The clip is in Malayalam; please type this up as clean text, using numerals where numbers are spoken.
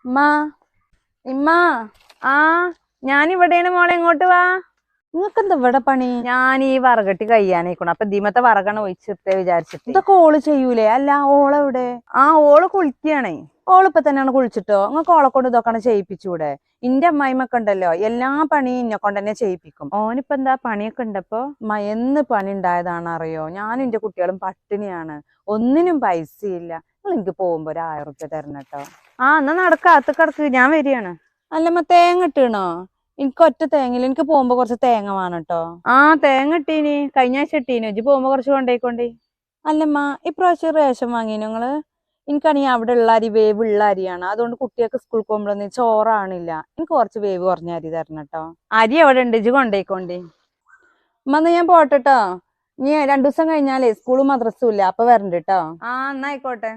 ഇമ്മാ ഇമ്മാ ആ ഞാനിവിടെയാണ് മോളെ, എങ്ങോട്ട് വാ? നിങ്ങക്ക് എന്താ ഇവിടെ പണി? ഞാൻ ഈ വറകട്ടി കഴിയാനേക്കണം, അപ്പൊ ദീമത്തെ വറകാണ് ഒഴിച്ചിട്ടേ വിചാരിച്ചിട്ട്. ഇതൊക്കെ ഓള് ചെയ്യൂലേ? അല്ല ഓളെവിടെ? ഓള് കുളിക്കുകയാണേ. ഓളിപ്പൊ തന്നെയാണ് കുളിച്ചിട്ടോ? നിങ്ങൾക്ക് ഓളെ കൊണ്ട് ഇതൊക്കെ ചെയ്യിപ്പിച്ചൂടെ? ഇന്റെ അമ്മായിമൊക്കെ ഉണ്ടല്ലോ, എല്ലാ പണിയും ഇന്നെ കൊണ്ട് തന്നെ ചെയ്യിപ്പിക്കും. ഓനിപ്പോ എന്താ പണിയൊക്കെ ഉണ്ടപ്പോ? എന്ന് പണി ഉണ്ടായതാണ് അറിയോ? ഞാനും എന്റെ കുട്ടികളും പട്ടിണിയാണ്, ഒന്നിനും പൈസയില്ല. നിങ്ങൾ എനിക്ക് പോകുമ്പോ ഒരു 1000 റുപ്യ തരണം കേട്ടോ. എന്നാ നടക്ക, അകത്ത് കിടക്ക്, ഞാൻ വരികയാണ്. അല്ലമ്മ തേങ്ങ ഇട്ടീണോ? എനിക്ക് ഒറ്റ തേങ്ങയില്ല, എനിക്ക് പോകുമ്പോ കുറച്ച് തേങ്ങ വേണം കേട്ടോ. തേങ്ങ ഇട്ടീനി, കഴിഞ്ഞ ആഴ്ച ഇട്ടീനി. ഇജ്ജ് പോകുമ്പോ കുറച്ച് കൊണ്ടേക്കൊണ്ടേ. അല്ലമ്മ, ഇപ്രാവശ്യം റേഷൻ വാങ്ങി നിങ്ങള്? എനിക്കാണെങ്കിൽ അവിടെ ഉള്ള അരി വേവുള്ള അരിയാണ്, അതുകൊണ്ട് കുട്ടികൾക്ക് സ്കൂളിൽ പോകുമ്പോഴൊന്നും ചോറാണില്ല. എനിക്ക് കുറച്ച് വേവ് കുറഞ്ഞ അരി തരണം കേട്ടോ. അരി എവിടെ ഉണ്ട്, ഇജ്ജ് കൊണ്ടേക്കൊണ്ടേ. അമ്മ ഞാൻ പോട്ടെട്ടോ. ഇനി 2 ദിവസം കഴിഞ്ഞാലേ സ്കൂളും മദ്രസും ഇല്ല, അപ്പൊ വരണ്ട കേട്ടോ. എന്നായിക്കോട്ടെ.